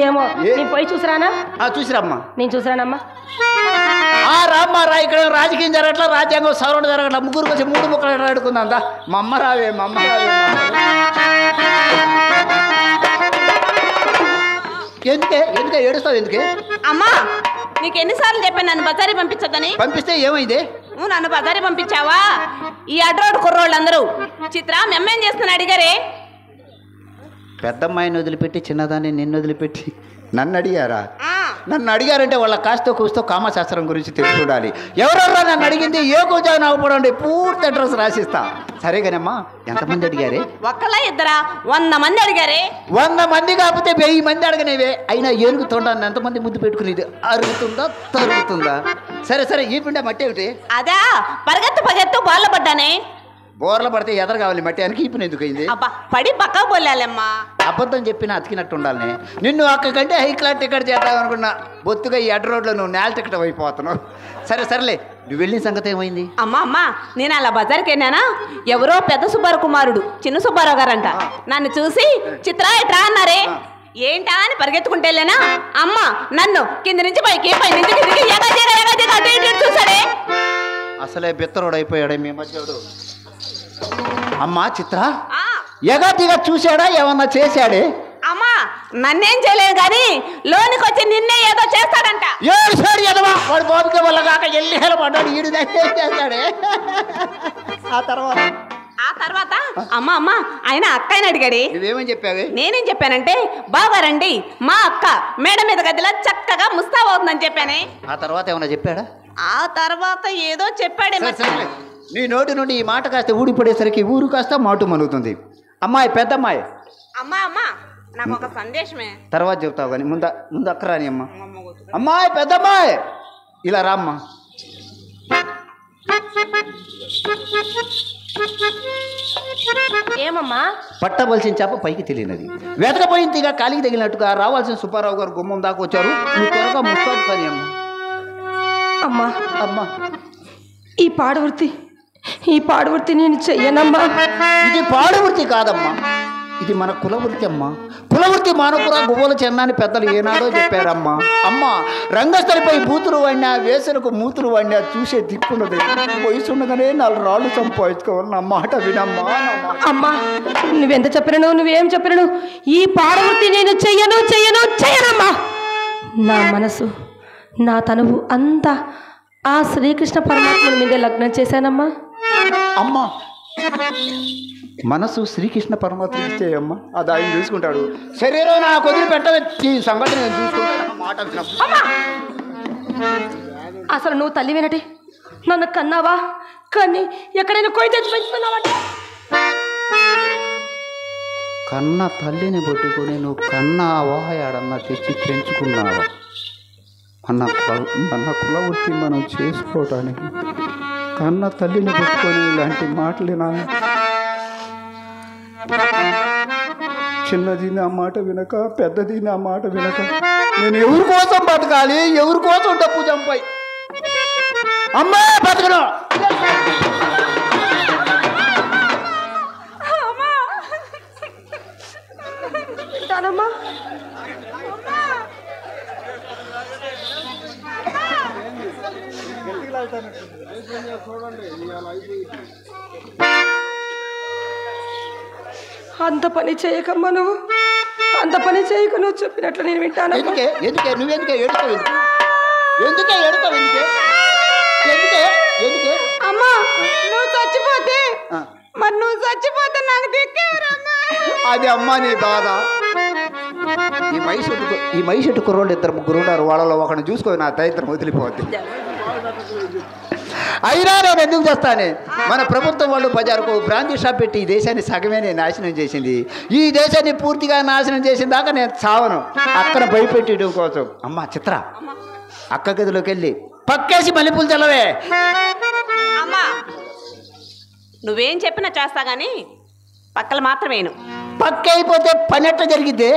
ఏమో నేను పోయి చూసిరానా? చూసిరమ్మా. నేను చూసిరానమ్మా. రామ్మా రా. ఇక్కడ రాజకీయం జరగట్లా, రాజ్యాంగం సవరణ జరగట్లా. ముగ్గురు వచ్చి మూడు ముక్కలు ఆడుకుందా. మా అమ్మ రావే, మా అమ్మ రావే. ఎందుకే ఎందుకే ఏడుస్తావు? ఎందుకే అమ్మా? నీకు ఎన్నిసార్లు చెప్పాను నన్ను బజారీ పంపించొద్దని? పంపిస్తే ఏమైంది? నువ్వు నన్ను బజారీ పంపించావా? ఈ అడ్రోడ్ కుర్రోళ్ళందరూ చిత్ర మేమేం చేస్తున్నా అడిగారే? పెద్దమ్మాయిని వదిలిపెట్టి చిన్నదాన్ని నిన్ను వదిలిపెట్టి నన్ను అడిగారా? నన్ను అడిగారంటే వాళ్ళ కాస్తో కూస్తో కామశాస్త్రం గురించి తెలిసి ఉండాలి. ఎవరెవరో నన్ను అడిగింది ఏ కూర్చొని అవ్వడండి పూర్తి అడ్రస్ రాసిస్తా. సరేగానమ్మా. ఎంతమంది అడిగారే? ఒక్కలా ఇద్దరా? 100 మంది అడిగారే. 100 మంది కాకపోతే 1000 మంది అడగనేవే. అయినా ఏరుగుతుండాన్ని ఎంతమంది ముద్దు పెట్టుకునేది? అరుగుతుందా తరుగుతుందా? సరే సరే ఈ పిండ మట్టి ఏమిటి? అదా పరిగెత్తు బాళ్ళ పడ్డానే. బోర్ల పడితే ఎదరు కావాలి మట్టి అని కీపిన ఎందుకు అయింది? అబ్బా పడి పక్క పోలేమ్మా. అబద్ధం చెప్పినా అతికినట్టు ఉండాలని. నిన్ను అక్క కంటే హై క్లాస్ టికెట్ చేద్దాం అనుకున్నా. బొత్తుగా ఈ అడ్డ రోడ్లో నువ్వు నేల టికెట్ అయిపోతున్నావు. సరే సరేలే, నువ్వు వెళ్ళిన సంగతి ఏమైంది? అమ్మా నేను అలా బజార్కి వెళ్ళానా, ఎవరో పెద్ద సుబ్బారావు కుమారుడు చిన్న సుబ్బారావు గారంట నన్ను చూసి చిత్ర ఎట్రా అన్నారే. ఏంటా అని పరిగెత్తుకుంటే వెళ్ళానా, అమ్మ నన్ను కింద నుంచి పైకి పై నుంచి కిందకి చూసాడే. అసలే బిత్తరోడు అయిపోయాడే మీ మధ్యడు. అమ్మా చిత్ర ఎగాదిగా చూశాడా? ఏమన్నా చేశాడే? అమ్మా నన్నేం చేయలేదు కానీ లోనికి వచ్చి నిన్నే ఏదో చేస్తాడంట. ఏడు ఎదవా వాడు బాబుకి వల్ల కాక ఎల్లి హెల పడ్డాడు. ఈడు చేస్తాడే. ఆ తర్వాత అమ్మా ఆయన అక్కని అడిగాడు. నువ్వేమని చెప్పావే? నేనేం చెప్పానంటే బాగారండి మా అక్క మేడ మీద గదిలో చక్కగా ముస్తాబ్ అవుతుందని చెప్పానే. ఆ తర్వాత ఏమన్నా చెప్పాడా? ఆ తర్వాత ఏదో చెప్పాడే. నీ నోటి నుండి ఈ మాట కాస్త ఊడిపడేసరికి ఊరు కాస్త మాటు మనుగుతుంది. అమ్మాయి పెద్దమ్మాయి. అమ్మా నాకు ఒక సందేశమే. తర్వాత చెప్తావు కానీ ముందు అక్క రాని. అమ్మ అమ్మాయి పెద్దమ్మాయి ఇలా రామ్మా. ఏమమ్మా? పట్టవలసిన చేప పైకి తెలియనది, వెతకపోయిందిగా కాలికి తగిలినట్టుగా రావాల్సిన సుబ్బారావు గారు గుమ్మం దాకా వచ్చారు. నువ్వు త్వరగా ముస్తాదు కానీ. అమ్మా అమ్మా ఈ పాడువృత్తి నేను చెయ్యనమ్మా. ఇది పాడువృత్తి కాదమ్మా, ఇది మన కులవృత్తి అమ్మా. కులవృత్తి మానకురా గువ్వలు చెన్నాని పెద్దలు ఏనాడో చెప్పారమ్మా. అమ్మ రంగస్థలిపై బూతులు వాడినా వేసలకు మూతులు వాడినా చూసే దిక్కున్నది. వయసుండగానే 4 రాళ్ళు సంపాదించుకోవాలి. నా మాట వినమ్మా. అమ్మా నువ్వెంత చెప్పినను నువ్వేం చెప్పినను ఈ పాడువృత్తి నేను చెయ్యనమ్మా. నా మనసు నా తనువు అంతా ఆ శ్రీకృష్ణ పరమాత్ముని మీదే లగ్నం చేశానమ్మా. అమ్మా మనసు శ్రీకృష్ణ పరమాత్మ ఇచ్చేయమ్మా, అది ఆయన చూసుకుంటాడు. శరీరం నాకు వదిలిపెట్టవచ్చి సంగతి నేను చూసుకుంటాను. మాట అసలు నువ్వు తల్లి వినటి నన్ను కన్నావా? కానీ ఎక్కడైనా కొయ్యి తెచ్చి పెంచుకున్నావా? కన్న తల్లిని పట్టుకొని నువ్వు కన్నా వాయాడన్నా తెచ్చి పెంచుకున్నావా? మన కులవృత్తి మనం చేసుకోవటానికి కన్న తల్లిని పెట్టుకొని ఇలాంటి మాటలు నా చిన్నది నా మాట వినక పెద్దది నా మాట వినక నేను ఎవరి కోసం బతకాలి? ఎవరి కోసం డబ్బు చంపాయి? అమ్మా బతకను. అంత పని చేయకమ్మా, నువ్వు అంత పని చేయక నువ్వు చెప్పినట్లు నేను వింటాను. నువ్వెందుకే ఏడుతావు? అమ్మా నువ్వు చచ్చిపోతే మరి నువ్వు చచ్చిపోతే నాకు దిక్కేవరమ్మా. అది అమ్మా నీ బాధ. ఈ మైసెట్టు కుర్రోళ్ళు 2-3 ఉన్నారు. వాళ్ళలో ఒకరిని చూసుకొని నా దరిద్రం వదిలిపోద్ది. అయినా నేను ఎందుకు చేస్తానే? మన ప్రభుత్వం వాళ్ళు బజారుకు బ్రాందీ షాప్ పెట్టి ఈ దేశాన్ని సగమే నాశనం చేసింది. ఈ దేశాన్ని పూర్తిగా నాశనం చేసిన దాకా నేను చావను. అక్కను భయపెట్టడం కోసం. అమ్మా చిత్ర అక్క గదిలోకి వెళ్ళి పక్కేసి మల్లెపూలు చల్లవే. అమ్మా నువ్వేం చెప్పినా చేస్తా గాని పక్కలు మాత్రమేను. పక్క అయిపోతే పని ఎట్లా జరిగిద్ది?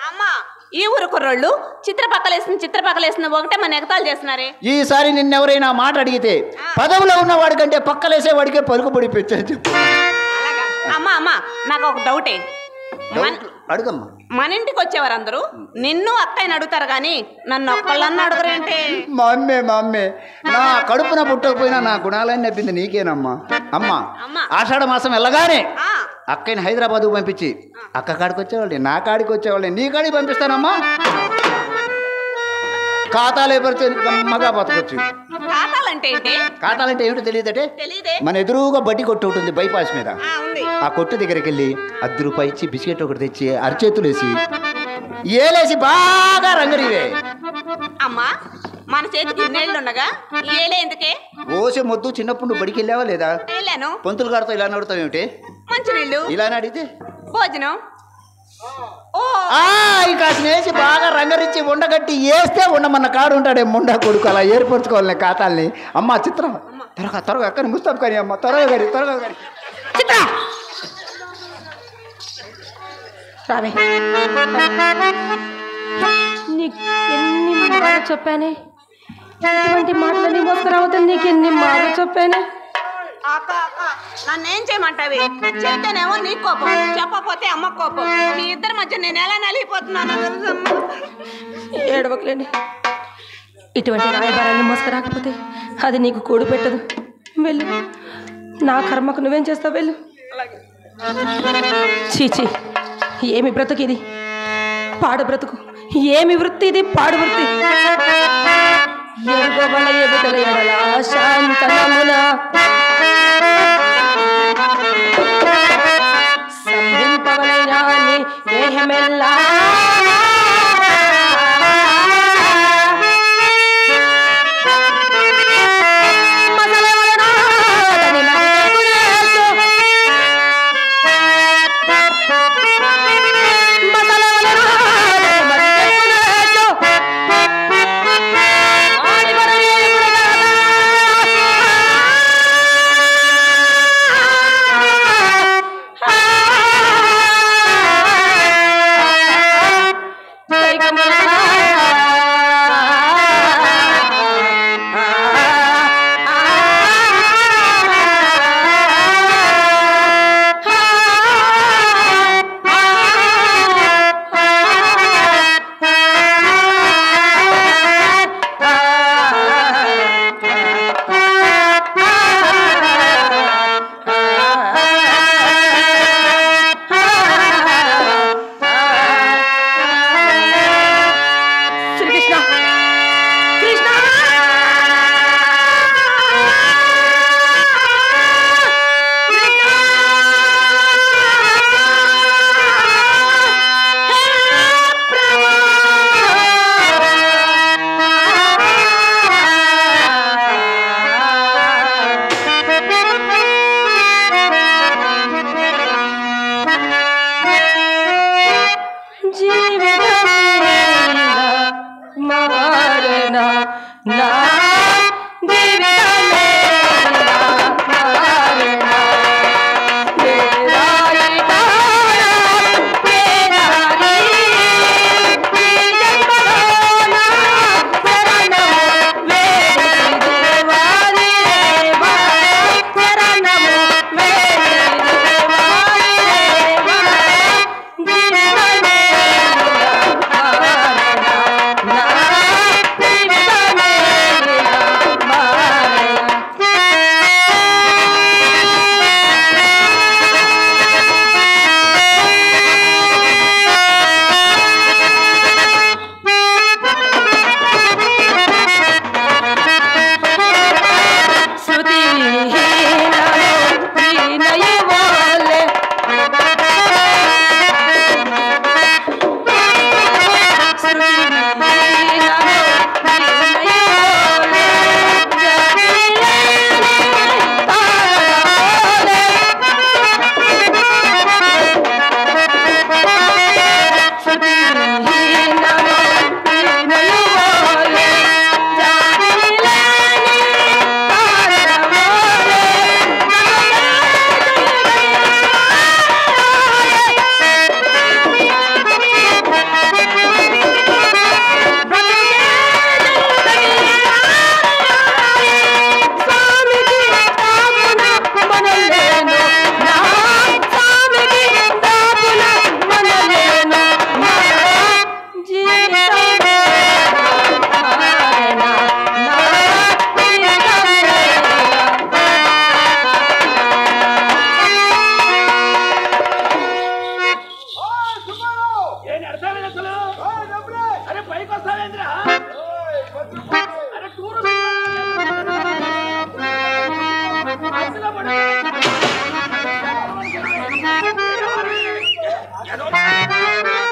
అమ్మా ఈ ఊరు కుర్రోళ్ళు చిత్ర పక్కలేసిన ఒకటే మన ఎగతాలు చేస్తున్నారే. ఈసారి నిన్నెవరైనా మాట అడిగితే పదవిలో ఉన్నవాడి కంటే పక్కలేసే వాడికే పలుకుబడి పెట్టాను. అమ్మా నాకు ఒక డౌటే. అడుగమ్మా. మన ఇంటికి వచ్చేవారు అందరూ నిన్ను అక్కయ్యని అడుగుతారు కానీ నన్ను ఒక్కళ్ళన్న అడుగురేంటి? మా అమ్మే నా కడుపున పుట్టకపోయినా నా గుణాలని నప్పింది నీకేనమ్మా. అమ్మా ఆషాఢ మాసం వెళ్ళగానే అక్కని హైదరాబాద్కు పంపించి అక్క కాడికి వచ్చేవాళ్ళని, నా కాడికి వచ్చేవాళ్ళని, నీ కాడికి పంపిస్తానమ్మా. ఖాతాలు ఏపరితే మగా బతకొచ్చు. ఖాతాలంటే ఏమిటో తెలియదటే. మన ఎదురుగా బడ్డీ కొట్టు ఉంటుంది బైపాస్ మీద. ఆ కొట్టు దగ్గరికి వెళ్ళి ₹10 ఇచ్చి బిస్కెట్ ఒకటి తెచ్చి అరచేతులు వేసి ఏలేసి బాగా రంగరివే. అమ్మా మన చేతికి ఇన్నేళ్ళు ఉండగా ఏలే ఎందుకే? ఓసే మొద్దు చిన్నప్పుడు నువ్వు బడికి వెళ్ళావా లేదా? వెళ్ళాను. పంతులు గారితో ఇలా అడుగుతావు ఏమిటి? మంచినీళ్ళు ఇలా అడిగితే భోజనం కాసిన వేసి బాగా రంగరించి ఉండగట్టి వేస్తే ఉండమన్న కాడు ఉంటాడే ముండా కొడుకు. అలా ఏర్పరచుకోవాలి ఖాతాల్ని. అమ్మ చిత్రం త్వరగా అక్కని ముస్తాబ్ కానీ అమ్మ త్వరగా కానీ చిత్ర రావే. నీకు ఎన్ని మాటలు చెప్పానే, ఇటువంటి మాటలన్నీ మోసుకురావద్దని నీకు ఎన్ని మాటలు చెప్పానే. నన్నేం చేయమంటావి? చెప్తేనేమో నీ కోపం, చెప్పకపోతే అమ్మ కోపం. మీ ఇద్దరి మధ్య నేను ఎలా నలిగిపోతున్నాను తెలుసమ్మా. ఏడవకలేండి. ఇటువంటి రాయబారాన్ని మోసుకురాకపోతే అది నీకు కూడు పెట్టదు. వెళ్ళు, నా కర్మకు నువ్వేం చేస్తావు? వెళ్ళు. చీచి, ఏమి బ్రతుకు ఇది? పాడు బ్రతుకు. ఏమి వృత్తి ఇది? పాడు వృత్తి. ఎరుగవల ఎబుతల ఎడల శాంతనమున సంభింపవలైనా నీ దేహమెల్లా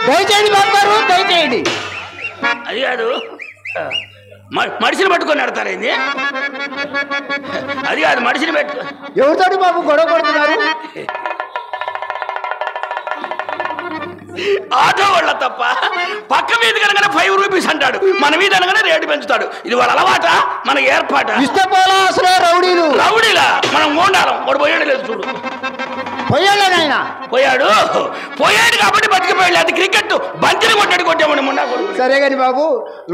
దయచేయండి బాబు గారు, దయచేయండి. అది కాదు, మనిషిని పట్టుకొని నడతారేంది? అది కాదు, మనిషిని పెట్టుకో. ఎవరితోటి బాబు గొడవ పడుతున్నారు? ఆటో వాళ్ళ తప్ప. పక్క మీద కనుక 5 రూపీస్ అంటాడు, మన మీద అనగానే రేటు పెంచుతాడు. ఇది వాళ్ళ అలవాట, మనకి ఏర్పాట. ఇష్టపోలా రౌడీలు. రౌడీలా? మనం మోండాలం. వాడు పోయాడు లేదు చూడు. పోయాడు పోయాడు కాబట్టి బతికిపోయాడు. అది క్రికెట్ బంతిని కొట్టామని మొన్న. సరే గాని బాబు,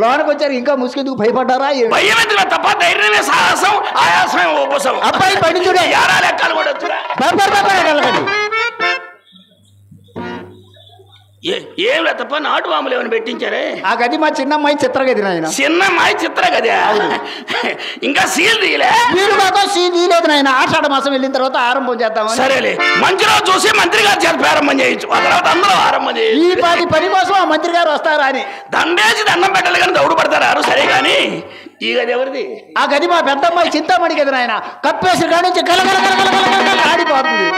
లోనకు వచ్చారు, ఇంకా ముసుకెందుకు భయపడ్డారా? భయం ఎందుకు తప్ప, ధైర్యమే సాహసం, ఆయాసమే ఉపసం. అబ్బాయి పండితుడే. యారా లెక్కలు కూడా వచ్చురా. ఏం లే తప్ప, నాటు మామూలు ఏమైనా పెట్టించారే? ఆ గది మా చిన్నమ్మాయి చిత్రగది నాయన. చిన్నమ్మాయి చిత్రగది? ఇంకా సీల్ తీయలే? మీరు మాకు సీల్ తీయలేదు నాయన. ఆషాఢ మాసం వెళ్ళిన తర్వాత ఆరంభం చేద్దాం. సరేలే, మంచిలో చూసి మంత్రి గారి చేత ప్రారంభం చేయొచ్చు. ఆ తర్వాత అందరూ ఆరంభం చేయొచ్చు. ఈ పాటి పని కోసం ఆ మంత్రి గారు వస్తారా అని దండేసి దండం పెట్టాలి కానీ దౌడు పడతారు. సరే కానీ ఈ గది ఎవరిది? ఆ గది మా పెద్దమ్మాయి చింతామణి గది నాయన. కప్పేసి కాడి నుంచి కలగల ఆడిపోతుంది.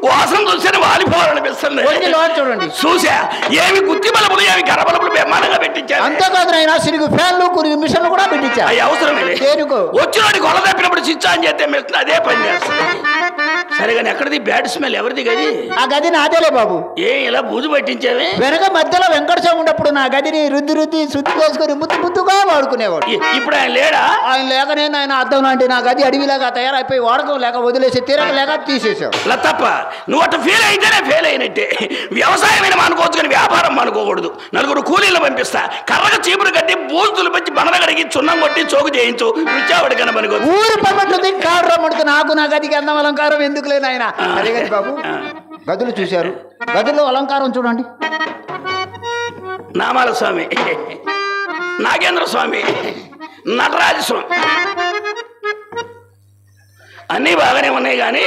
వాసన చూస్తే వాలిపోవాలనిపిస్తుంది. చూడండి, చూసా ఏమి గుత్తి బలములు, ఏమి గర బలములు బ్రహ్మాండంగా పెట్టించారు. అంతేకాదు నాయన, సిరుగు ఫ్యాన్లు, కురుగు మిషన్లు కూడా పెట్టించారు. అవి అవసరం లేదు. వచ్చినోడి కొల తప్పినప్పుడు స్విచ్ ఆన్ చేస్తే మిషన్ అదే పని చేస్తుంది. సరే కానీ ఎక్కడిది బ్యాడ్ స్మెల్? ఎవరిది గది? ఆ గది నాదేలే బాబు. ఇలా బూజు పట్టించావే? వెనక మధ్యలో వెంకటస్వామి ఉన్నప్పుడు నా గదిని రుద్ది శుద్ధి చేసుకుని ముద్దుగా వాడుకునేవాడు. ఇప్పుడు ఆయన లేడా? ఆయన లేకనే ఆయన అర్థం లాంటి నా గది అడవిలాగా తయారైపోయి వాడకం లేక వదిలేసి తీరక లేక తీసేసావు. తప్ప నువ్వు అట్లా ఫెయిల్ అయితేనే ఫెయిల్ అయినట్టే. వ్యవసాయమైన అనుకోవచ్చు కానీ వ్యాపారం అనుకోకూడదు. నలుగురు కూలీలు పంపిస్తా, కర్రగా చీపురు కట్టి బూజులు పెంచి బండలు కడిగి చున్నం కొట్టి చోకు చేయించు. రుచావుడి కనబనుకో. ఊరు పక్కన కాడు రమ్ముడుతు నాకు నా గదికి అందం అలంకారం ఎందుకు లేదు ఆయన. అదే గది బాబు, గదులు చూశారు, గదిలో అలంకారం చూడండి. నామాల స్వామి, నాగేంద్ర స్వామి, నటరాజ స్వామి అన్నీ బాగానే ఉన్నాయి కానీ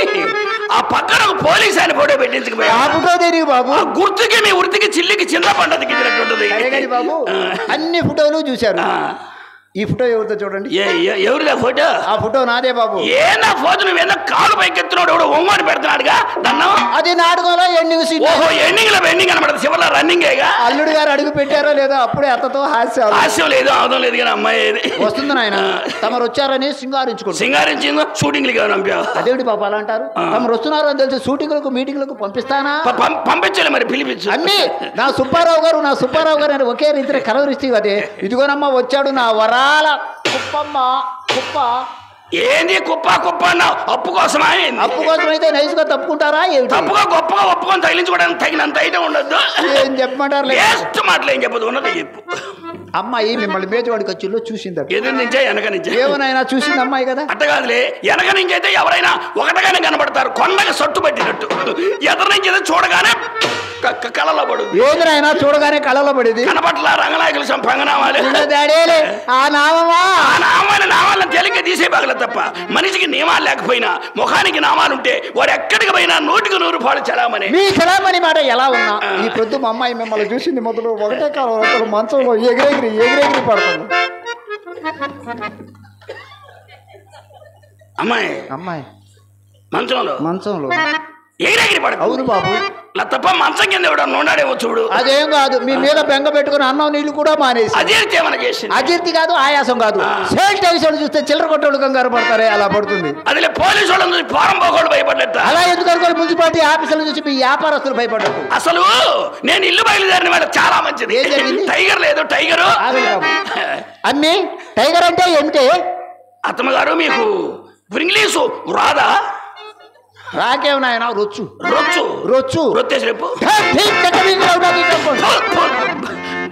ఆ పక్కన ఒక పోలీస్ ఆయన ఫోటో పెట్టించకపోయా బాబు. గుర్తుకి మీ వృత్తికి చిల్లికి చింత పంట దిగినట్టుంటది బాబు. అన్ని ఫోటోలు చూశారు. ఈ ఫోటో ఎవరితో చూడండి. ఎవరిదా ఫోటో? ఆ ఫోటో నాదే బాబు. ఏనా ఫోటో? నువ్వేనా కాలు పైకెత్తున్నాడు, ఎవడో ఒంగోని పెడుతున్నాడుగా దండం. అది నాటకంలో ఎండింగ్ సీన్. ఓహో, ఎండింగ్ అనమాట. చివరిలో రన్నింగేగా. అల్లుడు గారు అడుగు పెట్టారో లేదో అప్పుడే అత్తతో హాస్యం లేదు, అవడం లేదు కానీ అమ్మాయి వస్తుంది నాయన. తమరు వచ్చారని సింగారించిందో షూటింగ్లకి పంపావు. అదేంటి పాప అలా అంటారు? తమరు వస్తున్నారు అని తెలిసి షూటింగ్లకు మీటింగ్లకు పంపిస్తానా? పంపించాలి మరి, పిలిపించు. అన్ని నా సుబ్బారావు గారు అని ఒకే రీతిలో కలవరిస్తే అదే. ఇదిగోనమ్మా వచ్చాడు నా వరాల కుప్పమ్మ. కుప్ప ఏంది? కుప్ప అన్నావు? అప్పు కోసమా? అప్పు కోసం అయితే నైస్ గా తప్పుకుంటారా? తప్పుగా గొప్పగా ఒప్పుకొని తగిలించుకోవడానికి తగినంత అయితే ఉండద్దు. ఏం చెప్పమంటారు? బెస్ట్ మాటలు ఏం చెప్పదు, ఉన్నది చెప్పు. అమ్మాయి మిమ్మల్ని మేజవాడి ఖర్చుల్లో చూసింది. ఎదురు నుంచే వెనక నుంచే? ఏమనైనా చూసింది అమ్మాయి కదా. అట్టగాదులే, వెనక నుంచి అయితే ఎవరైనా ఒకటిగానే కనబడతారు, కొండకి సట్టు పెట్టినట్టు. ఎదురు నుంచి అయితే చూడగానే కళలో పడు. ఏదైనా చూడగానే కళలో పడేది. కనపట్ల రంగనాయకుల సంపంగనామాలే. ఆ నామాలను తేలిక తీసే పగల తప్ప మనిషికి నియమాలు లేకపోయినా ముఖానికి నామాలుంటే వాడు ఎక్కడికి పోయినా 100% చలామని. మీ చలామణి మాట ఎలా ఉన్నా ఈ పొద్దు మా అమ్మాయి మిమ్మల్ని చూసింది మొదలు ఒకటే కాలం మంచంలో ఎగిరెగిరి పడుతుంది. అమ్మాయి మంచంలో ఎగిరెగిరి పడు. అవును బాబు. తప్ప మంచం కింద ఎవడన్నా ఉన్నాడేమో చూడు. అదేం కాదు, మీ మీద బెంగ పెట్టుకుని అన్నం నీళ్లు కూడా మానేసి. అజీర్తి ఏమైనా చేసింది? అజీర్తి కాదు, ఆయాసం కాదు. సేల్ టైసోడు చూస్తే చిల్లర కొట్టోళ్ళు కంగారు పడతారే అలా పడుతుంది. అదిలే పోలీసు వాళ్ళని చూసి ఫారం పోకోళ్ళు భయపడ్డట. అలా ఎందుకు అనుకోవాలి? మున్సిపాలిటీ ఆఫీసులు చూసి మీ వ్యాపారస్తులు భయపడ్డారు. అసలు నేను ఇల్లు బయలుదేరిన వాళ్ళకి చాలా మంచిది. ఏం జరిగింది? టైగర్ లేదు, టైగరు. అన్ని టైగర్ అంటే ఏమిటి? అత్తమ్మగారు మీకు ఇంగ్లీషు రాదా? రాకేమన్నాయన రొచ్చు రొచ్చు రొచ్చు రొత్తేసి రేపు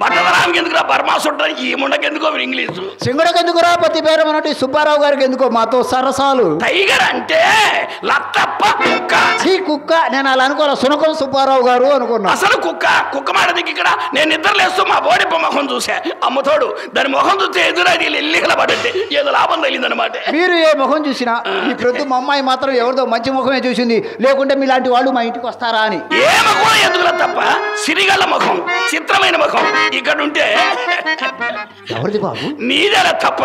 బట్టరాం సింగడానికి ఎందుకురా బర్మాస్ ఉంటారు, ఈ ముండకి ఎందుకో ఇంగ్లీషు. సింగడికి ఎందుకురా పత్తి పేరు అన్నట్టు సుబ్బారావు గారికి ఎందుకో మాతో సరసాలు. టైగర్ అంటే లత్తప్ప కుక్క. కుక్క నేను అలా అనుకోలే, సునకం సుబ్బారావు గారు అనుకున్నా. అసలు కుక్క మాట దిగి ఇక్కడ నేను నిద్రలేస్తూ మా బోడిప్ప ముఖం చూసా. అమ్మతోడు దాని ముఖం చూస్తే ఎదురది ఎల్లిగల పడంటే ఏదో లాభం తగిలిందనమాట. మీరు ఏ ముఖం చూసినా ఈ ప్రొద్దు మా అమ్మాయి మాత్రం ఎవరిదో మంచి ముఖమే చూసింది, లేకుంటే మీలాంటి వాళ్ళు మా ఇంటికి వస్తారా అని. ఏ ముఖం ఎందుకులా తప్ప సిరిగల్ల ముఖం, చిత్రమైన ముఖం ఇక్కడ ఉంటే ఎవరిది బాబు? నీదేలా తప్ప.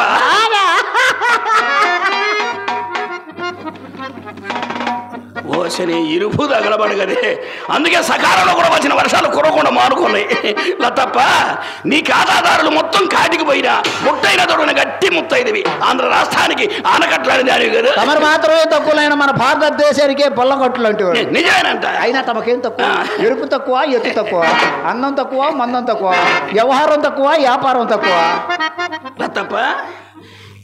ఓసని ఇరుపు తగలబడగదే, అందుకే సకాలంలో కూడా వచ్చిన వర్షాలు కురకుండా మానుకున్నాయి. తప్ప నీ ఖాతాదారులు మొత్తం కాటికి పోయినా ముట్టైన తోడున గట్టి ముత్తైదివి. ఆంధ్ర రాష్ట్రానికి ఆనకట్లాడి దానివి కదా. తమరు మాత్రమే తక్కువలైన మన భారతదేశానికే పొల్లగొట్లు అంటే నిజమేనంట. అయినా తమకేం తక్కువ? ఎరుపు తక్కువ, ఎత్తు తక్కువ, అందం తక్కువ, మందం తక్కువ, వ్యవహారం తక్కువ, వ్యాపారం తక్కువ. తప్ప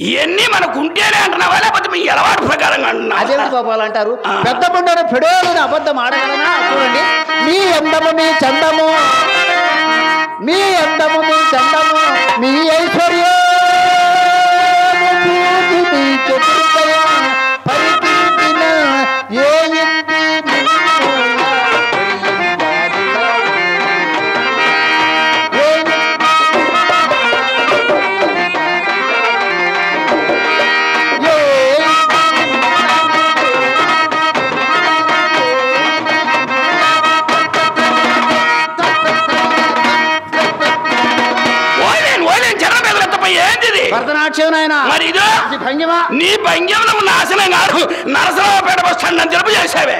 ఇవన్నీ మనకు ఉంటేనే అంటున్నావా, లేకపోతే మీ అలవాటు ప్రకారంగా అంటున్నావా? అదేమిటి గోపాల్ అంటారు, పెద్ద పండుగ పెడోలని అబద్ధం ఆడగలనా? చూడండి, మీ అందము మీ చందము, మీ అందము మీ చందము, మీ ఐశ్వర్యం మీ చతుర్దయం పరికీర్తిన ఏ ఇంటి భరతనాట్యం నాయన. మరి ఇదో నీ భంగ్యంలో ఉన్న ఆసనం కాదు, నరసరావుపేట బస్ స్టాండ్ అని తెలుపు చేసావే.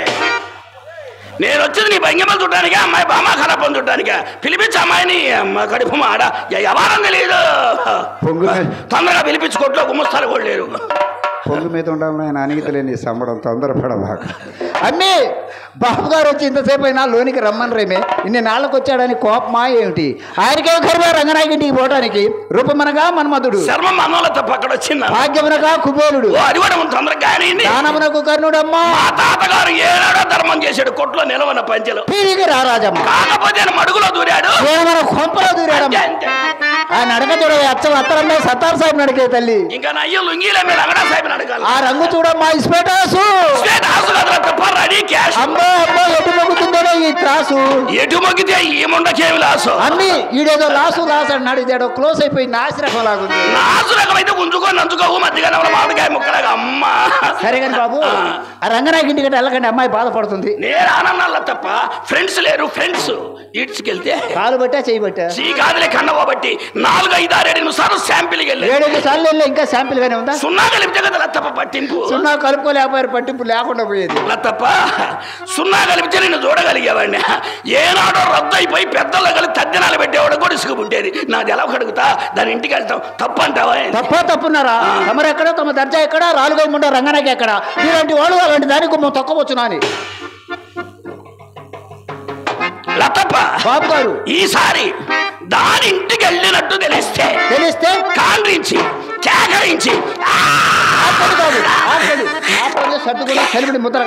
నేను వచ్చేది నీ భంగిమలు చుట్టానికే, అమ్మాయి బామా ఖరాబం చుట్టానికే. పిలిపించి అమ్మాయిని కడుపు ఆడ ఎవరం తెలియదు, తొందరగా పిలిపించి కొట్లో గుమ్మస్తాలు కూడా లేరు. పొంగు మీద ఉండాలని ఆయన అనిగితలేని సంబడం తొందరపడబాక. అన్నీ బాబు గారు వచ్చి ఇంతసేపు అయినా లోనికి రమ్మని రేమే, ఇన్ని నాళ్ళకు వచ్చాడని కోపమా ఏమిటి? ఆయనకేం కరివే రంగనాయకింటికి పోవడానికి? రూపమనగా మన్మధుడు, శర్మ మనోళ్ళ తప్ప అక్కడ వచ్చింది. భాగ్యమునగా కుబేరుడు, అది కూడా తొందరగా దానమునకు కర్ణుడమ్మా. మా తాతగారు ఏనాడో ధర్మం చేశాడు, కొట్లో నిలవన పంచెలు. పీరికి రారాజమ్మ, కాకపోతే మడుగులో దూరాడు, మన కొంపలో దూరాడమ్మా. ఆయన అడగ చూడ అత్తరంలో సత్తార్ సాహిబ్ నడికే తల్లి. ఇంకా నా అయ్యో లుంగీల మీద రంగడా సాహిబ్ అడగాలి. ఆ రంగు చూడమ్మా, ఇస్పేటాసు అమ్మో అమ్మో, ఎటు మొగ్గుతుందో ఈ త్రాసు. ఎటు మొగ్గితే ఈ ముండకేమి లాసు. అన్ని ఈడేదో లాసు లాసు అని నడిచాడు, క్లోజ్ అయిపోయి నాసిరకం లాగుంది. నాసిరకం అయితే గుంజుకొని నంచుకోవు, మధ్యగా మామిడికాయ ముక్కలాగా. అమ్మ సరే కానీ బాబు, ఆ రంగనాయకి ఇంటికి వెళ్ళకండి, అమ్మాయి బాధపడుతుంది. నేను ఆనందాల తప్ప ఫ్రెండ్స్ లేరు. ఫ్రెండ్స్ ఈడ్చుకెళ్తే కాలు బట్టా చేయి బట్టా కాదులే కన్నబట్టి 4, 5, 6, 7 సార్లు శాంపిల్కి వెళ్ళి 7 సార్లు వెళ్ళి ఇంకా శాంపిల్ గానే ఉందా? సున్నా కలిపితే కదా లత్తప్ప పట్టింపు. సున్నా కలుపుకోలేకపోయారు, పట్టింపు లేకుండా పోయేది. లత్తప్ప సున్నా కలిపితే నేను చూడగలిగేవాడిని. ఏనాడో రద్దు అయిపోయి పెద్దల్లో కలిపి తద్దినాలు పెట్టేవాడు కూడా ఇసుక పుట్టేది. నాది ఎలా కడుగుతా, దాని ఇంటికి వెళ్తాం తప్పు అంటావా? తప్పున్నారా? తమరు ఎక్కడో, తమ దర్జా ఎక్కడ, రాలుగై ముండ రంగనాయకి ఎక్కడ? ఇలాంటి వాళ్ళు అలాంటి దానికి తొక్కవచ్చునా అని. లతప్ప బాబు గారు, ఈసారి దాని ఇంటికి వెళ్ళినట్టు తెలిస్తే కాండ్రించి కేకరించి సర్దుకుని చలివిడి ముద్ర.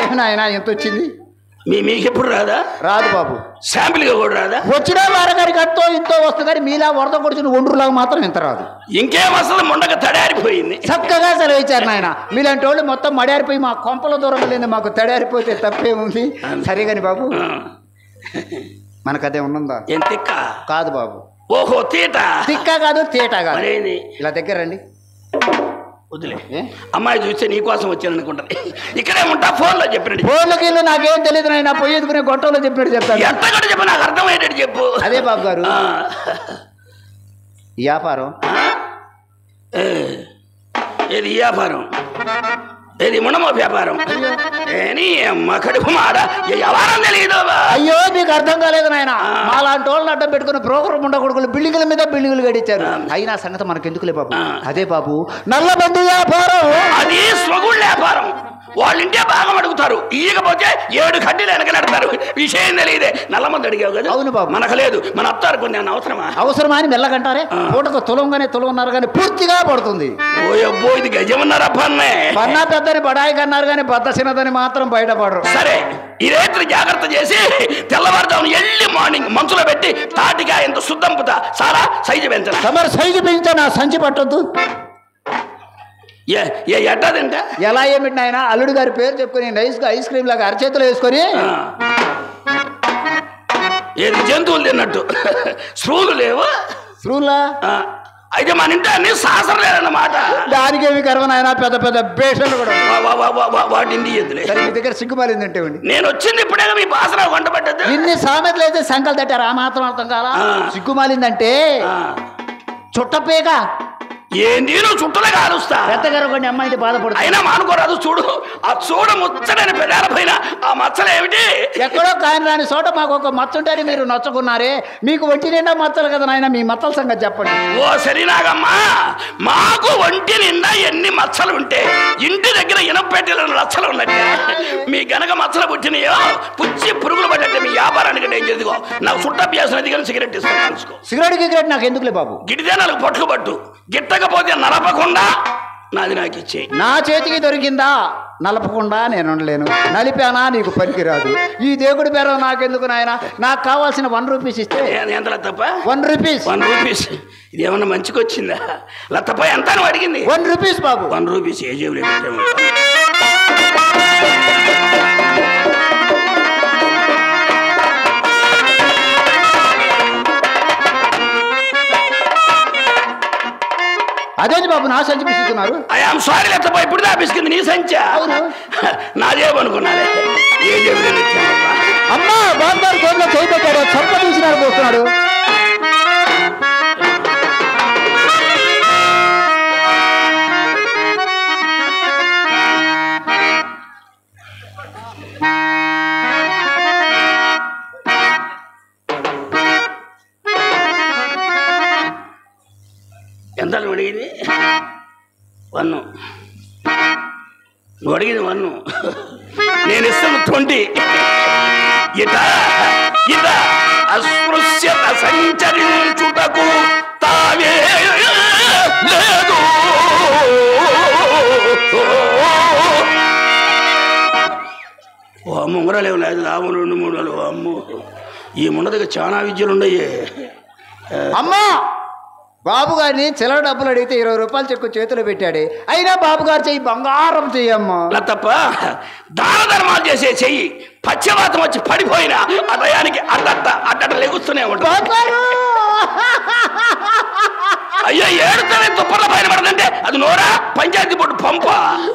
ఏమైనా ఆయన ఎంత వచ్చింది? మీకెప్పుడు రాదా? రాదు బాబు. శాంపిల్గా కూడా రాదా? వచ్చినా వారగారికి అట్టో ఇంతో వస్తుంది కానీ మీలా వరద కొడుచుని ఒండ్రులాగా మాత్రం ఇంత రాదు. ఇంకేం అసలు ముండక తడారిపోయింది. చక్కగా సెలవిచ్చారు నాయన. మీలాంటి వాళ్ళు మొత్తం మడారిపోయి మా కొంపల దూరం లేదు, మాకు తడారిపోతే తప్పేముంది? సరే కాని బాబు, మనకదే ఉన్నదా? ఏం తిక్క కాదు బాబు. ఓహో తీట. తిక్క కాదు, తీట కాదు. ఇలా దగ్గర రండి. వదిలే, అమ్మాయి చూస్తే నీకోసం వచ్చాను అనుకుంటాను. ఇక్కడే ఉంటా, ఫోన్లో చెప్పినట్టు. ఫోన్లోకి వెళ్ళి నాకేం తెలియదు నాయన, పోయేదుకునే గొట్టంలో చెప్పినట్టు చెప్తాను. ఎక్కడ చెప్పు, నాకు అర్థమయ్యేటట్టు చెప్పు. అదే బాబు గారు, వ్యాపారం ఏది వ్యాపారం? ఏది మునమో వ్యాపారం? కడుపు మాడ వ్యవహారం తెలియదు. అయ్యో మీకు అర్థం కాలేదు నాయన. మాలాంటి వాళ్ళని అడ్డం పెట్టుకుని బ్రోకర్ ముండ కొడుకులు బిల్డింగుల మీద బిల్డింగులు గడిచారు. అయినా సంగతి మనకెందుకులే బాబు. అదే బాబు, నల్లబంది వ్యాపారం. అది స్వగుళ్ళ వ్యాపారం. వాళ్ళింటే బాగా అడుగుతారు, ఇయ్యకపోతే 7 కడ్డీలు వెనకనడతారు. విషయం తెలియదే. నల్లమంది అడిగావు కదా. అవును బాబు. మనకు లేదు, మన అత్తారు కొన్ని అవసరమా అని మెల్లగంటారే. పూటకు తులంగానే తులన్నారు కానీ పూర్తిగా పడుతుంది. ఓ అబ్బో, ఇది గజమన్నారా పన్నే? పన్నా పెద్దని బడాయి కన్నారు కానీ బద్ద చిన్నదని మాత్రం బయటపడరు. సరే, ఈ రేత్రి జాగ్రత్త చేసి తెల్లవారుదాము ఎల్లి మార్నింగ్ మంచులో పెట్టి తాటిగా ఎంత శుద్ధంపుతా చాలా సైజు పెంచరా. తమరు సైజు పెంచితే నా సంచి పట్టొద్దు. ఎట్టదంట ఎలా ఏమిటి ఆయన అల్లుడు గారి పేరు చెప్పుకొని నైస్గా ఐస్ క్రీమ్ లాగా అరచేతులు వేసుకొని ఏది జంతువులు తిన్నట్టు స్రూలు లేవు. స్రూలా అయితే మన ఇంటి అన్ని శాసనం లేదన్నమాట. దానికేమి కర్మనైనా పెద్ద పెద్ద బేషన్లు కూడా వాటిని ఎద్దులే. మీ దగ్గర సిగ్గుమాలిందంటే నేను వచ్చింది ఇప్పుడే మీ బాసన వంట పడ్డది. ఇన్ని సామెతలు అయితే సంకలు తట్టారు, ఆ మాత్రం అర్థం కాలా? సిగ్గుమాలిందంటే చుట్టపేక ఏంది నువ్వు చుట్టలే కాలుస్తా. పెద్దగారు కొన్ని అమ్మాయి బాధపడుతుంది. అయినా మానుకోరాదు. చూడు ఆ చూడ ముచ్చడని పెదాల పైన ఆ మచ్చలు ఏమిటి? ఎక్కడో కాని రాని చోట మాకు ఒక మచ్చ ఉంటే మీరు నచ్చుకున్నారే. మీకు ఒంటి నిండా మచ్చలు కదా నాయన, మీ మచ్చల సంగతి చెప్పండి. ఓ సరినాగమ్మా, మాకు ఒంటి నిండా ఎన్ని మచ్చలు ఉంటే ఇంటి దగ్గర ఇనపెట్టెల లచ్చలు ఉన్నట్టే మీ గనక మచ్చలు పుట్టినాయో పుచ్చి పురుగులు పడ్డట్టే మీ వ్యాపారానికి నేను చెందుకో. నాకు చుట్టభ్యాసం దిగని సిగరెట్ ఇస్తాను. సిగరెట్ నాకు ఎందుకులే బాబు. గిడితే నాకు పట్టుకు పట్టు, గిట్టకపోతే నలపకుండా నాది నాకు ఇచ్చే. నా చేతికి దొరికిందా నలపకుండా నేను ఉండలేను. నలిపానా నీకు పనికిరాదు. ఈ దేవుడి పేరు నాకెందుకు నాయన? నాకు కావాల్సిన 1 రూపీస్ ఇస్తే. ఎంత తప్ప? 1 రూపీస్. 1 రూపీస్ ఇది ఏమన్నా మంచికి వచ్చిందా? లత్తప్ప ఎంత అని అడిగింది. 1 రూపీస్ బాబు. 1 రూపీస్ ఏ జేబులో పెట్టాము. అదేంటి బాబు నా సంచి పిస్తున్నారు? ఐఎమ్ సారీ లెత్తప్ప, ఇప్పుడు దాపిస్తుంది నీ సంచా? నా జేబు అనుకున్నారే. ఏ జేబులో పెట్టామమ్మా? అమ్మా బాబు గారు జేబులో చేయి పెట్టాడు, చంప తీసినాడు పోస్తున్నాడు. ఎంత అడిగింది? 1. నువ్వు అడిగింది 1, నేను ఇస్తాను 20. ఇత అస్పృశ్యత సంచరించుటకు తావే లేదు. ఓ అమ్మ ఉంగరాలేవు లేదు. లాభం 2 3 అమ్ము. ఈ ముండ దగ్గర చాలా విద్యలు ఉండయి. అమ్మా బాబు గారిని చిల్లర డబ్బులు అడిగితే 20 రూపాయలు చెక్కు చేతిలో పెట్టాడే. అయినా బాబు గారు చెయ్యి బంగారం చెయ్యమ్మా. తప్ప దాన ధర్మాలు చేసే చెయ్యి పశ్చిమాతం వచ్చి పడిపోయినా ఆ దయానికి అడ్డ లెగుస్తూనే ఉంటుంది. అయ్యో ఏడుతానే తుప్పల పైన పడదంటే అది నోరా పంచాయతీ బోర్డు పంప.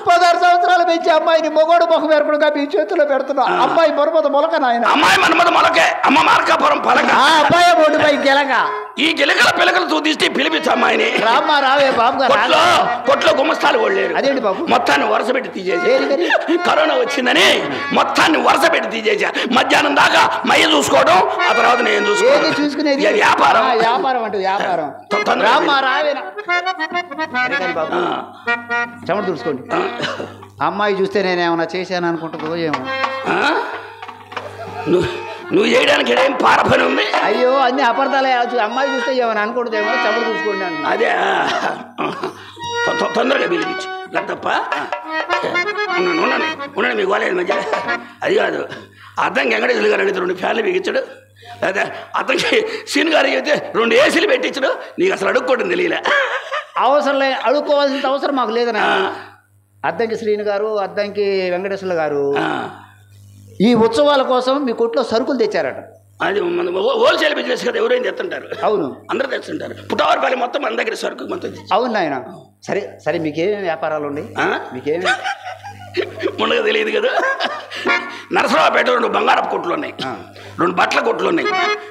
16 సంవత్సరాలు పెంచి అమ్మాయిని మొగోడు మొహం ఏర్పడుగా మీ చేతిలో పెడుతున్నా. అమ్మాయి మరుమద మొలక నాయన. అమ్మాయి మన్మద మొలకే. అమ్మ మార్కాపురం పలక. ఆ అబ్బాయి బోర్డుపై గెలక. ఈ గిలకల పిలకలు చూదిస్తే పిలిపించు అమ్మాయిని. రామ్మా రావే బాబు గారు. కొట్లో గుమ్మస్తాలు కొడలేరు. అదేంటి బాబు? మొత్తాన్ని వరుస పెట్టి తీసేసి కరోనా వచ్చిందని మొత్తాన్ని వరుస పెట్టి తీసేసా. మధ్యాహ్నం దాకా మయ్య చూసుకోవడం, ఆ తర్వాత నేను చూసుకునేది వ్యాపారం. వ్యాపారం అంటే వ్యాపారం. రామ్మా రావేనా బాబు. చెమట చూసుకోండి. అమ్మాయి చూస్తే నేనేమన్నా చేశాను అనుకుంటుందో ఏమో. నువ్వు చేయడానికి ఏం పార పని ఉంది? అయ్యో అన్ని అపార్థాలే. అమ్మాయి చూస్తే ఏమని అనుకుంటుందేమో. చెమట చూసుకోండి అని. అదే తొందరగా పిలిపించు. తప్ప ఉండండి మీకు వాళ్ళేది మధ్య. అది కాదు, అర్థంకి వెంకటేశ్వర గారు అడిగితే 2 ఫ్యాన్లు బిగించడు. అదే అతనికి సీన్ గారు అయితే 2 ఏసీలు పెట్టించడు. నీకు అసలు అడుక్కోవడం తెలియలే. అవసరం లేదు, అడుక్కోవాల్సిన అవసరం మాకు లేదనా. అద్దంకి శ్రీను గారు, అద్దంకి వెంకటేశ్వర గారు ఈ ఉత్సవాల కోసం మీ కొట్లో సరుకులు తెచ్చారట. అది మన హోల్సేల్ బిజినెస్ కదా, ఎవరైనా తెస్తుంటారు. అవును, అందరూ తెస్తుంటారు. పుట్టవారిపల్లి మొత్తం మన దగ్గర సరుకు మొత్తం. అవును నాయన. సరే సరే, మీకేమేమి వ్యాపారాలు ఉన్నాయి? మీకేమి ముందుగా తెలియదు కదా. నరసరావుపేట 2 బంగారపు కొట్లు ఉన్నాయి, 2 బట్టల కొట్లు ఉన్నాయి,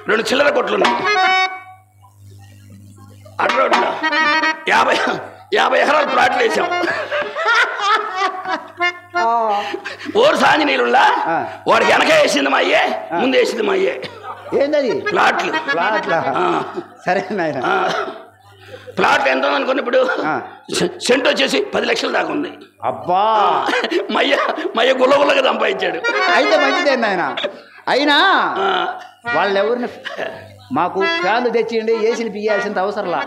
2 చిల్లర కొట్లు ఉన్నాయి. అటు రోడ్లో 50 ఎకరాలు ప్లాట్లు వేసాం. ఓరు సాంజి నీళ్ళులా వాడికి వెనక వేసింది మా అయ్యే, ముందు వేసింది మా అయ్యే. ఏంటది? ప్లాట్లు. సరే నాయన. ప్లాట్ ఎంత అనుకుని ఇప్పుడు ఆ. సెంట్ వచ్చేసి 10 లక్షల దాకా ఉంది. అబ్బా మయ్య గుల్లగుల్లగా సంపాదించాడు. అయితే మంచిదేంది ఆయన. అయినా వాళ్ళెవరిని మాకు ఫ్యాన్లు తెచ్చియండి ఏసీలు బియ్యాల్సినంత అవసరంలా.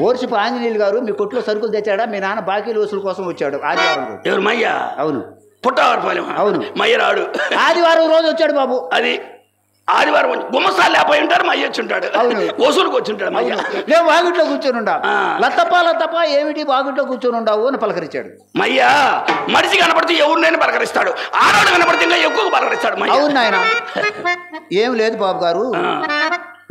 ఓర్షిపు ఆంజనేయులు గారు మీ కొట్లో సరుకులు తెచ్చాడా? మీ నాన్న బాకీలు వసూలు కోసం వచ్చాడు ఆదివారం రోజు. ఎవరు మయ్య? అవును పుట్టవారిపాలెం. అవును మయ్య రాడు. ఆదివారం రోజు వచ్చాడు బాబు. అది ఆదివారం గుమ్మస్తాలు లేకపోయి ఉంటారు, మయ్య వచ్చి ఉంటాడు. అవును వసూలుకు వచ్చి ఉంటాడు మయ్య. నేను వాగిట్లో కూర్చొని ఉండా. లతప్ప ఏమిటి వాగిట్లో కూర్చొని ఉండవు అని పలకరించాడు. మయ్య మనిషి కనపడితే ఎవరినైనా పలకరిస్తాడు, ఆడవాడు కనపడితే ఇంకా ఎక్కువ పలకరిస్తాడు మయ్య. అవును ఆయన. ఏం లేదు బాబు గారు,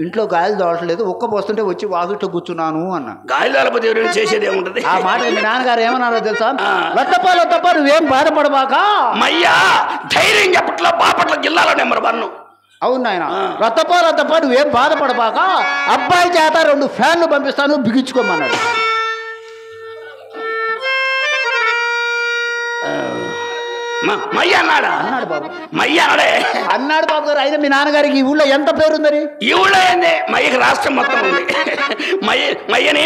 ఇంట్లో గాలి దోలట్లేదు, ఒక్క పోస్తుంటే వచ్చి వాకిట్లో కూర్చున్నాను అన్న. గాలి దళపతి ఎవరైనా చేసేది ఏముంటది? ఆ మాట మీ నాన్నగారు ఏమన్నారో తెలుసా? లతప్ప నువ్వేం బాధపడబాక. మయ్యా ధైర్యం చెప్పట్ల బాపట్ల జిల్లాలో నెంబర్ 1. అవును ఆయన. లతప్ప నువ్వేం బాధపడబాక, అబ్బాయి చేత 2 ఫ్యాన్లు పంపిస్తాను బిగించుకోమన్నాడు. మయ్య అన్నాడా? అన్నాడు బాబు. మయ్య అన్నాడే అన్నాడు బాబు గారు. అయితే మీ నాన్నగారికి ఈ ఊళ్ళో ఎంత పేరుందని? ఈ ఊళ్ళో ఏంది? మయ్యకి రాష్ట్రం మొత్తం ఉంది. మయ్యని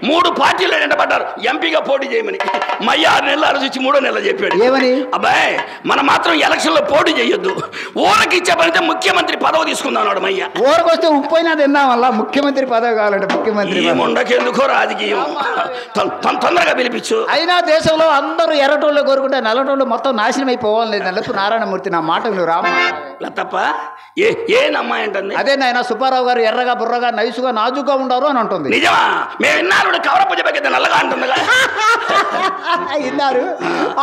3 పార్టీలు ఎండబడ్డారు ఎంపీగా పోటీ చేయమని. మయ్య 6 నెలలు ఆలోచించి 3వ నెల చెప్పాడు. ఏమని? అబ్బాయి మనం మాత్రం ఎలక్షన్ లో పోటీ చేయొద్దు, ఊరికి ఇచ్చే పనితే ముఖ్యమంత్రి పదవి తీసుకుందాం అన్నాడు మయ్య. ఊరికి వస్తే ఉప్పైనా తిన్నాం వల్ల ముఖ్యమంత్రి పదవి కావాలంటే ముఖ్యమంత్రి ఉండకెందుకో రాజకీయం. తొందరగా పిలిపించు. అయినా దేశంలో అందరూ ఎర్రటోళ్ళు కోరుకుంటే నల్లటోళ్ళు మొత్తం నాశనం అయిపోవాలి. నలుపు నారాయణమూర్తి నా మాట నువ్వు రామ తప్ప ఏ అమ్మాయి అంటుంది? అదే నాయన సుబ్బారావు గారు ఎర్రగా బుర్రగా నైసుగా నాజుగా ఉండారు అని అంటుంది. నిజమా? మేము విన్నారు కవరపు చెప్పి నల్లగా అంటుందిగా. విన్నారు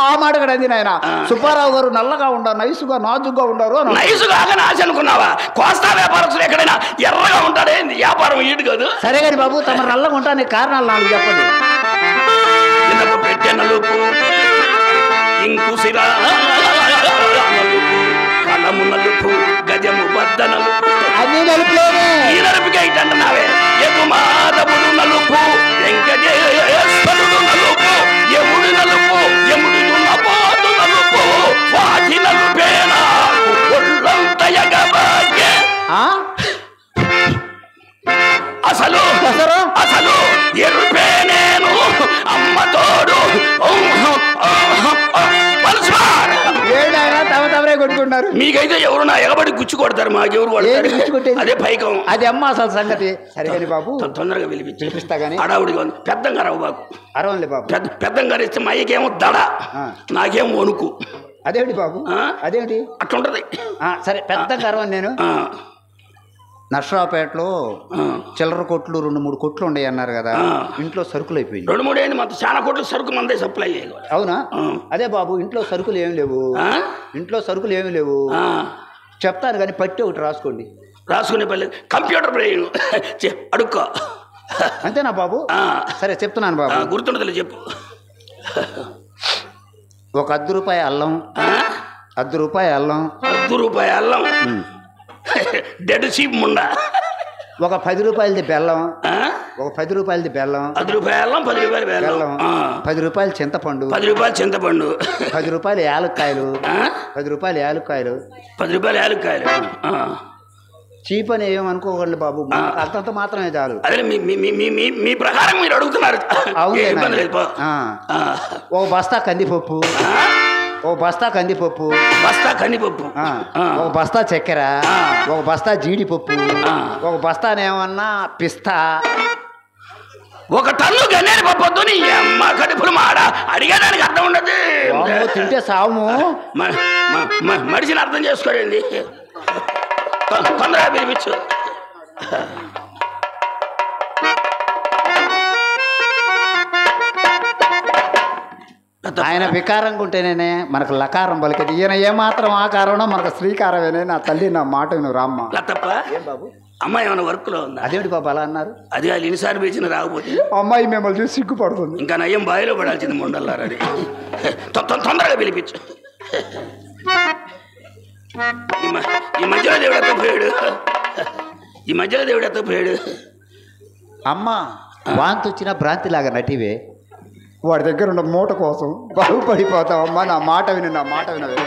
ఆ మాట కూడా అంది నాయన. సుబ్బారావు గారు నల్లగా ఉండారు, నైసుగా నాజుగా ఉండారు అని. నైసుగా నాశ అనుకున్నావా? కోస్తా వ్యాపారస్తులు ఎక్కడైనా ఎర్రగా ఉంటాడే, వ్యాపారం ఈడు కాదు. సరే కానీ బాబు తమ నల్లగా ఉంటానికి కారణాలు 4 చెప్పండి. పెట్టె నలుపు, ఇంకుసిరా నలుపు, కలము నలుపు, గజము బద్ద నలుపు, అన్ని నలుపులోనే. ఈ నలుపుకే ఇటంటున్నావే. యగుమాధవుడు నలుపు, వెంకటేశ్వరుడు నలుపు, యముడు నలుపు, యముడు నపోతు నలుపు, వాటి నలుపేనా ఒళ్ళంత ఎగబాగే. అసలు ఎరుపే నేను అమ్మ తోడు. తమరే కొట్టుకుంటారు. మీకైతే ఎవరు నా ఎగబడి గుచ్చి కొడతారు, మాకెవరు కొడతారు? అదే పైకం. అది అమ్మ అసలు సంగతి. సరే కానీ బాబు తొందరగా పిలిపిస్తా కానీ అడావుడిగా ఉంది. పెద్దంగా రావు బాబు. అరవండి బాబు. పెద్దంగా ఇస్తే మా అయ్యకేమో దడ, నాకేమో వణుకు. అదేమిటి బాబు? అదేమిటి అట్లుంటది? సరే పెద్దంగా అరవండి. నేను నర్సరావుపేటలో చిల్లర కొట్లు 2-3 కొట్లు ఉన్నాయి అన్నారు కదా, ఇంట్లో సరుకులు అయిపోయింది. 2-3 ఏంటి మొత్తం చాలా కొట్లు సరుకు మందే సప్లై చేయాలి. అవునా? అదే బాబు ఇంట్లో సరుకులు ఏమి లేవు. ఇంట్లో సరుకులు ఏమి లేవు చెప్తాను కానీ పట్టి ఒకటి రాసుకోండి. రాసుకునే పని కంప్యూటర్ బ్రెయిన్ అడుక్కో. అంతేనా బాబు? సరే చెప్తున్నాను బాబు. గుర్తుండదులే చెప్పు. ఒక ₹10 అల్లం. ₹10 అల్లం. ₹10 అల్లం. Dead sheep Munda. ఒక ₹10 బెల్లం. ఒక ₹10 బెల్లం. ₹10 అల్లం, ₹10 బెల్లం. ₹10 చింతపండు. ₹10 చింతపండు. ₹10 యాలక్కాయలు. ₹10 యాలక్కాయలు. ₹10 యాలక్కాయలు. చీప్ అని ఏమనుకోకండి బాబు, అంతంత మాత్రమే చాలు. అదే మీ ప్రకారం మీరు అడుగుతున్నారు. ఓ బస్తా కందిపప్పు. ఒక బస్తా కందిపప్పు. ఒక బస్తా చక్కెర. ఒక బస్తా జీడిపప్పు. ఒక బస్తానేమన్నా పిస్తా. 1 టన్ను గన్నేరు పప్పు నీ అమ్మ కడుపులు మాడ అడిగేదానికి అర్థం ఉండదు. తింటే సాము. మనిషిని అర్థం చేసుకోండి. తొందరగా పిలిపించు. ఆయన వికారంగా ఉంటేనే మనకు లకారం పలికేది. ఈయన ఏమాత్రం ఆకారమో మనకు శ్రీకారమేనే. నా తల్లి నా మాట నువ్వు రామ్మ. తప్ప ఏం బాబు అమ్మాయి ఏమైనా వర్క్ లో ఉందా? అదేమిటి బాబు అలా అన్నారు? అది వాళ్ళు ఎన్నిసార్లు పిలిచిన రాకపోతే అమ్మాయి మిమ్మల్ని చూసి సిగ్గుపడుతుంది. ఇంకా నయ్యం బావిలో పడాల్సింది ముండల్లారని. తొందరగా పిలిపించు. ఈ మధ్యలో దేవుడు ఎత్తపోయాడు. అమ్మ వాంతి వచ్చిన భ్రాంతిలాగా నటివే. వాడి దగ్గర ఉన్న మూట కోసం బాగుపడిపోతావు అమ్మా. నా మాట వినవే.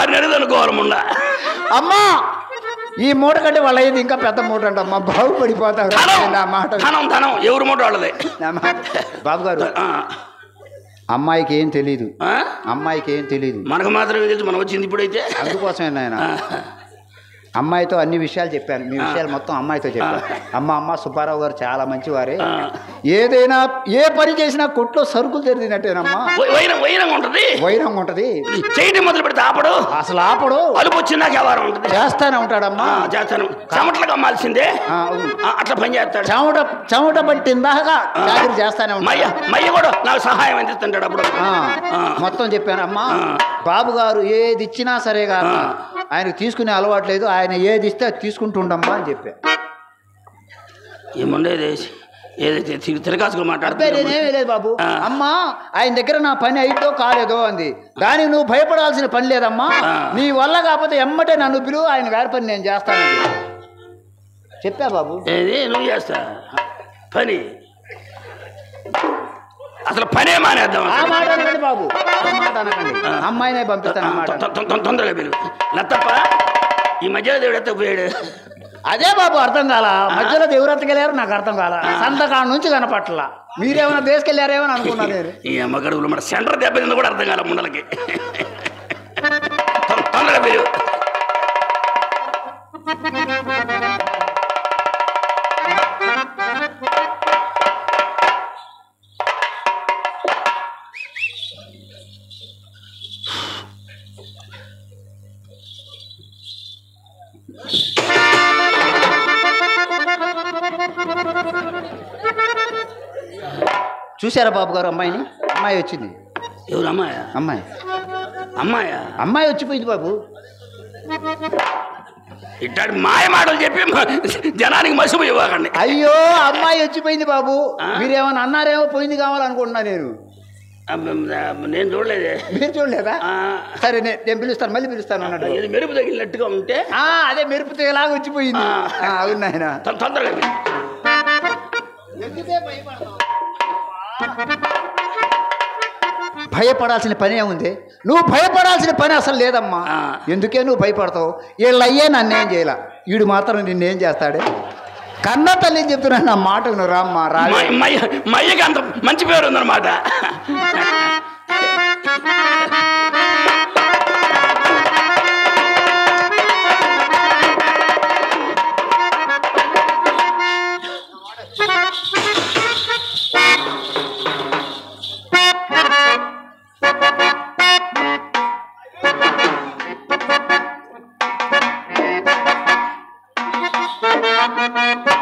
వారిని అడిగి అనుకోవాలి ముండ. అమ్మా ఈ మూట కంటే వాళ్ళ అయ్యేది ఇంకా పెద్ద మూట అంటమ్మా, బాగుపడిపోతారు. నా మాట ధనం ఎవరి మూట వాళ్ళదే. బాబు గారు అమ్మాయికి ఏం తెలీదు, అమ్మాయికి ఏం తెలీదు, మనకు మాత్రమే తెలుసు. మనం వచ్చింది ఇప్పుడైతే. అందుకోసమే నాయన అమ్మాయితో అన్ని విషయాలు చెప్పాను. మీ విషయాలు మొత్తం అమ్మాయితో చెప్పాను. అమ్మ సుబ్బారావు గారు చాలా మంచివారే, ఏదైనా ఏ పని చేసినా కొట్లో సరుకులు తెరిదినట్టేనమ్మా. వైరంగా ఉంటది. చేయడం మొదలు పెడితే ఆపడు, అసలు ఆపడు. అలుపు వచ్చిందాక వ్యవహారం ఉంటుంది. చేస్తానే ఉంటాడమ్మా. చేస్తాను. చెమటలకు అమ్మాల్సిందే, అట్లా పని చేస్తాడు. చెమట పట్టిందాక జాగ్రత్త చేస్తానే ఉంటాడు. మయ్య కూడా నాకు సహాయం అందిస్తుంటాడు అప్పుడు. మొత్తం చెప్పానమ్మా. బాబు గారు ఏది ఇచ్చినా సరే కాదు, ఆయనకు తీసుకునే అలవాటు లేదు. ఆయన ఏది ఇస్తే అది తీసుకుంటుండమ్మా అని చెప్పా. ఏముండేది ఏదైతే తిరగాసుకుని మాట్లాడేదేమీ లేదు బాబు. అమ్మా ఆయన దగ్గర నా పని అయిద్దో కాలేదో అంది. దానికి నువ్వు భయపడాల్సిన పని లేదమ్మా. నీ వల్ల కాకపోతే ఎమ్మటే నన్ను పిలువు, ఆయన గారి పని నేను చేస్తానని చెప్పా బాబు. నువ్వు చేస్తా పని, అసలు పనే మానేద్దాం. ఆ మాట అనకండి బాబు, ఆ మాట అనకండి. అమ్మాయినే పంపిస్తాను తొందరగా పిలువు. లత్తప్ప ఈ మధ్యలో దేవుడు ఎత్తపోయాడు. అదే బాబు అర్థం కాల. మధ్యలో దేవుడు ఎత్తకెళ్ళారు నాకు అర్థం కాల. సంతకాడ నుంచి కనపట్ల. మీరేమైనా దేశకెళ్ళారేమో అనుకున్నా నేను. ఈ అమ్మగడుగులు మన సెంటర్ దెబ్బతిందో కూడా అర్థం కాల ముండలకి. తొందరగా పిలువు. చూసారా బాబు గారు అమ్మాయిని? అమ్మాయి వచ్చింది. ఎవరు అమ్మాయా? అమ్మాయి అమ్మాయా? అమ్మాయి వచ్చిపోయింది బాబు. ఇట్లాంటి మాయ మాటలు చెప్పి జనానికి మసిపు ఇవ్వకండి. అయ్యో అమ్మాయి వచ్చిపోయింది బాబు. మీరేమన్నా అన్నారేమో పోయింది కావాలనుకుంటున్నా నేను. నేను చూడలేదే. మీరు చూడలేదా? సరే నేను పిలుస్తాను, మళ్ళీ పిలుస్తాను అన్నాడు. మెరుపు తగిలినట్టుగా ఉంటే అదే మెరుపు తెగలాగా వచ్చిపోయింది. అవును ఆయన. తొందరగా భయపడాల్సిన పని ఏముంది? నువ్వు భయపడాల్సిన పని అసలు లేదమ్మా. ఎందుకే నువ్వు భయపడతావు? వీళ్ళయ్యే నన్నేం చేయాల, వీడు మాత్రం నిన్నేం చేస్తాడే? కన్న తల్లి చెప్తున్నాను నా మాటకు నువ్వు రామ్మా. మయ్యకి అంత మంచి పేరు ఉందన్నమాట. Thank you.